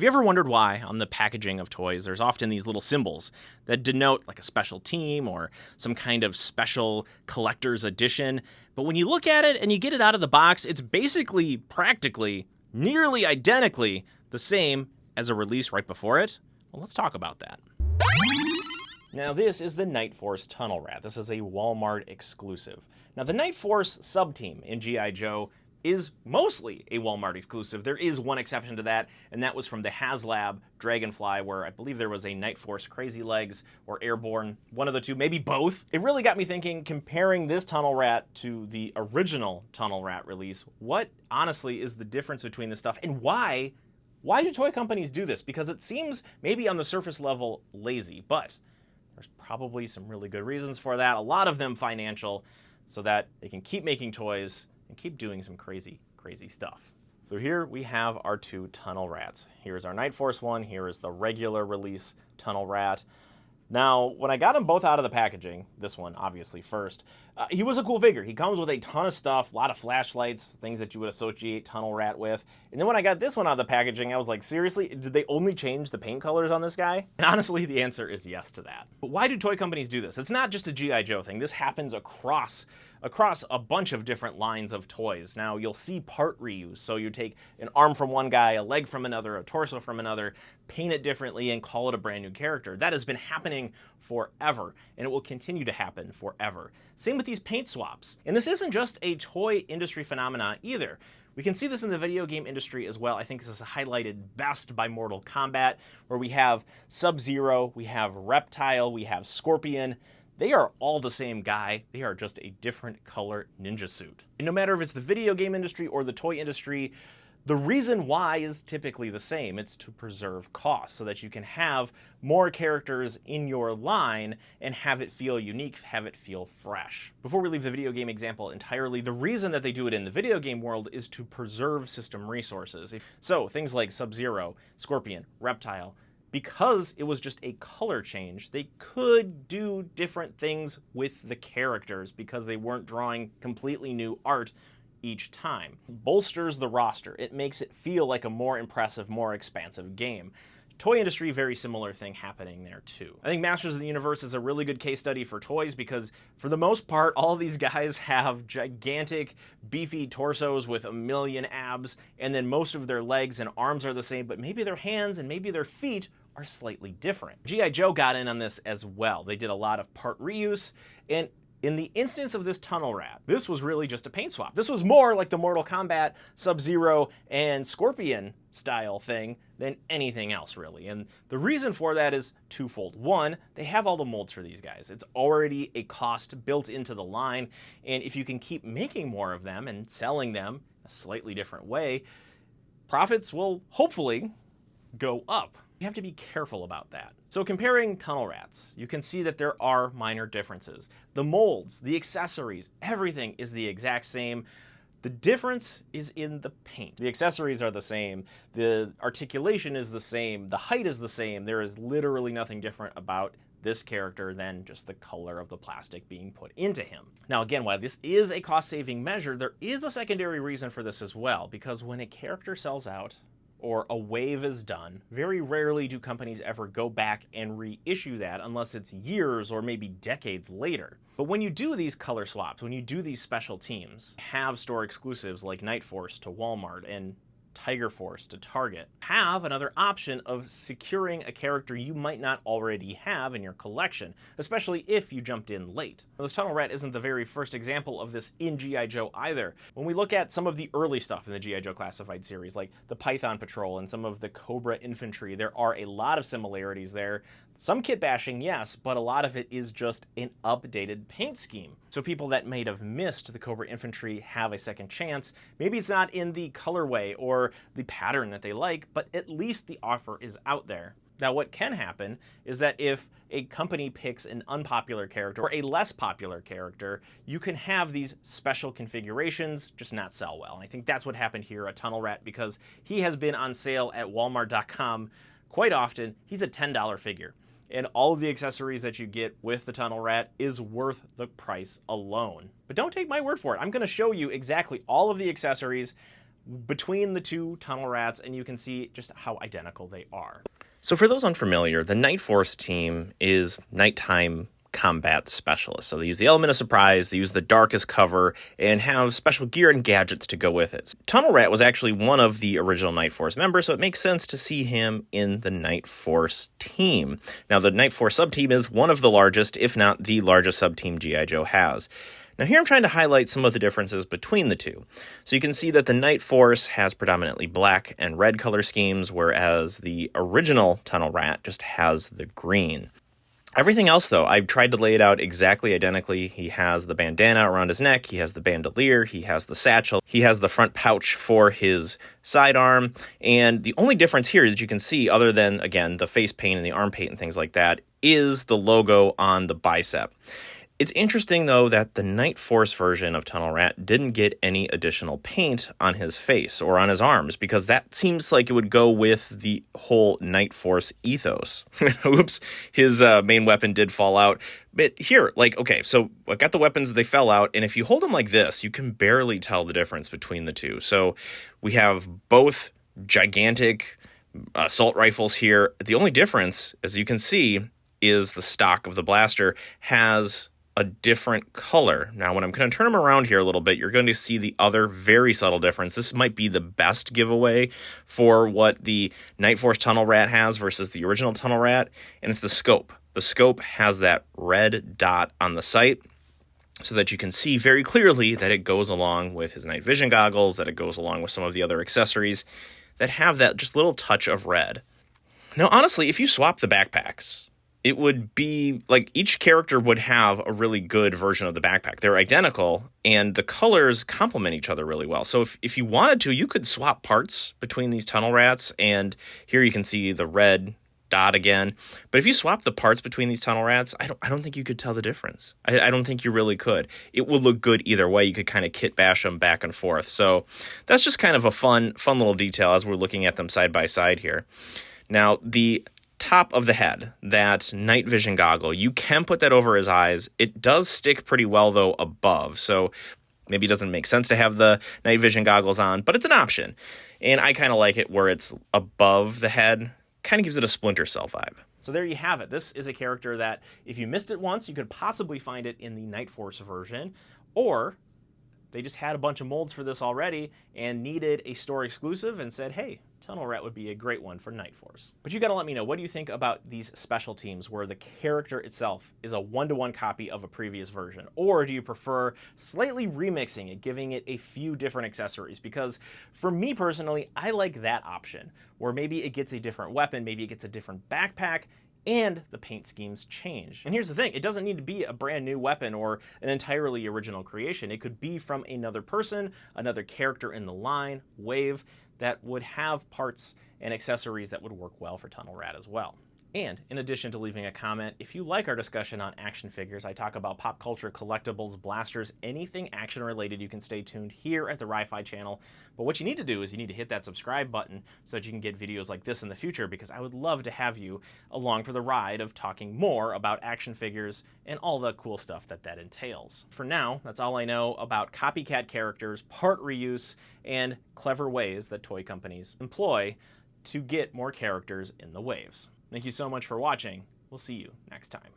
Have you ever wondered why on the packaging of toys there's often these little symbols that denote like a special team or some kind of special collector's edition, but when you look at it and you get it out of the box, it's basically, practically, nearly identically the same as a release right before it? Well, let's talk about that. Now this is the Night Force Tunnel Rat. This is a Walmart exclusive. Now the Night Force sub-team in G.I. Joe is mostly a Walmart exclusive. There is one exception to that, and that was from the HasLab Dragonfly, where I believe there was a Night Force Crazy Legs or Airborne, one of the two, maybe both. It really got me thinking, comparing this Tunnel Rat to the original Tunnel Rat release, what honestly is the difference between this stuff, and why do toy companies do this? Because it seems maybe on the surface level lazy, but there's probably some really good reasons for that, a lot of them financial, so that they can keep making toys and keep doing some crazy, crazy stuff. So here we have our two Tunnel Rats. Here's our Night Force one, here is the regular release Tunnel Rat. Now, when I got them both out of the packaging, this one obviously first, he was a cool figure. He comes with a ton of stuff, a lot of flashlights, things that you would associate Tunnel Rat with. And then when I got this one out of the packaging, I was like, seriously, did they only change the paint colors on this guy? And honestly, the answer is yes to that. But why do toy companies do this? It's not just a G.I. Joe thing. This happens across a bunch of different lines of toys. Now, you'll see part reuse. So you take an arm from one guy, a leg from another, a torso from another, paint it differently, and call it a brand new character. That has been happening forever, and it will continue to happen forever. Same with these paint swaps. And this isn't just a toy industry phenomenon either. We can see this in the video game industry as well. I think this is highlighted best by Mortal Kombat, where we have Sub-Zero, we have Reptile, we have Scorpion. They are all the same guy. They are just a different color ninja suit. And no matter if it's the video game industry or the toy industry, the reason why is typically the same. It's to preserve costs so that you can have more characters in your line and have it feel unique, have it feel fresh. Before we leave the video game example entirely, the reason that they do it in the video game world is to preserve system resources. So things like Sub-Zero, Scorpion, Reptile, because it was just a color change, they could do different things with the characters because they weren't drawing completely new art each time. Bolsters the roster. It makes it feel like a more impressive, more expansive game. Toy industry, very similar thing happening there too. I think Masters of the Universe is a really good case study for toys because for the most part, all of these guys have gigantic, beefy torsos with a million abs, and then most of their legs and arms are the same, but maybe their hands and maybe their feet are slightly different. G.I. Joe got in on this as well. They did a lot of part reuse, and in the instance of this Tunnel Rat, this was really just a paint swap. This was more like the Mortal Kombat, Sub-Zero, and Scorpion style thing than anything else, really. And the reason for that is twofold. One, they have all the molds for these guys. It's already a cost built into the line, and if you can keep making more of them and selling them a slightly different way, profits will hopefully go up. You have to be careful about that. So comparing Tunnel Rats, you can see that there are minor differences. The molds, the accessories, everything is the exact same. The difference is in the paint. The accessories are the same, the articulation is the same, the height is the same. There is literally nothing different about this character than just the color of the plastic being put into him. Now again, while this is a cost-saving measure, there is a secondary reason for this as well, because when a character sells out, or a wave is done, very rarely do companies ever go back and reissue that unless it's years or maybe decades later. But when you do these color swaps, when you do these special teams, have store exclusives like Night Force to Walmart and Tiger Force to Target, have another option of securing a character you might not already have in your collection, especially if you jumped in late. Now, this Tunnel Rat isn't the very first example of this in G.I. Joe either. When we look at some of the early stuff in the G.I. Joe Classified series, like the Python Patrol and some of the Cobra Infantry, there are a lot of similarities there. Some kit bashing, yes, but a lot of it is just an updated paint scheme. So people that might have missed the Cobra Infantry have a second chance. Maybe it's not in the colorway or the pattern that they like, but at least the offer is out there. Now, what can happen is that if a company picks an unpopular character or a less popular character, you can have these special configurations just not sell well. And I think that's what happened here at Tunnel Rat, because he has been on sale at Walmart.com quite often. He's a $10 figure. And all of the accessories that you get with the Tunnel Rat is worth the price alone. But don't take my word for it. I'm going to show you exactly all of the accessories, between the two tunnel rats, and you can see just how identical they are. So for those unfamiliar, the Night Force team is nighttime combat specialists. So they use the element of surprise, they use the darkest cover, and have special gear and gadgets to go with it. Tunnel Rat was actually one of the original Night Force members, so it makes sense to see him in the Night Force team. Now, the Night Force sub-team is one of the largest, if not the largest sub-team G.I. Joe has. Now here I'm trying to highlight some of the differences between the two. So you can see that the Night Force has predominantly black and red color schemes, whereas the original Tunnel Rat just has the green. Everything else, though, I've tried to lay it out exactly identically. He has the bandana around his neck, he has the bandolier, he has the satchel, he has the front pouch for his sidearm, and the only difference here that you can see, other than, again, the face paint and the arm paint and things like that, is the logo on the bicep. It's interesting, though, that the Night Force version of Tunnel Rat didn't get any additional paint on his face or on his arms, because that seems like it would go with the whole Night Force ethos. Oops, his main weapon did fall out. But here, okay, so I got the weapons, they fell out, and if you hold them like this, you can barely tell the difference between the two. So we have both gigantic assault rifles here. The only difference, as you can see, is the stock of the blaster has a different color. Now, when I'm going to turn them around here a little bit, you're going to see the other very subtle difference. This might be the best giveaway for what the Night Force Tunnel Rat has versus the original Tunnel Rat, and it's the scope. The scope has that red dot on the sight so that you can see very clearly that it goes along with his night vision goggles, that it goes along with some of the other accessories that have that just little touch of red. Now, honestly, if you swap the backpacks, it would be like each character would have a really good version of the backpack. They're identical, and the colors complement each other really well. So if you wanted to, you could swap parts between these Tunnel Rats, and here you can see the red dot again. But if you swap the parts between these Tunnel Rats, I don't think you could tell the difference. I don't think you really could. It would look good either way. You could kind of kit bash them back and forth. So that's just kind of a fun little detail as we're looking at them side by side here. Now, the top of the head, that night vision goggle, you can put that over his eyes. It does stick pretty well, though, above. So maybe it doesn't make sense to have the night vision goggles on, but it's an option. And I kind of like it where it's above the head. Kind of gives it a Splinter Cell vibe. So there you have it. This is a character that if you missed it once, you could possibly find it in the Night Force version, or they just had a bunch of molds for this already and needed a store exclusive and said, hey, Tunnel Rat would be a great one for Night Force. But you gotta let me know, what do you think about these special teams where the character itself is a one-to-one copy of a previous version? Or do you prefer slightly remixing it, giving it a few different accessories? Because for me personally, I like that option, where maybe it gets a different weapon, maybe it gets a different backpack, and the paint schemes change. And here's the thing, it doesn't need to be a brand new weapon or an entirely original creation. It could be from another person, another character in the line, wave, that would have parts and accessories that would work well for Tunnel Rat as well. And in addition to leaving a comment, if you like our discussion on action figures, I talk about pop culture, collectibles, blasters, anything action related, you can stay tuned here at the Ri-Fi channel. But what you need to do is you need to hit that subscribe button so that you can get videos like this in the future, because I would love to have you along for the ride of talking more about action figures and all the cool stuff that entails. For now, that's all I know about copycat characters, part reuse, and clever ways that toy companies employ to get more characters in the waves. Thank you so much for watching. We'll see you next time.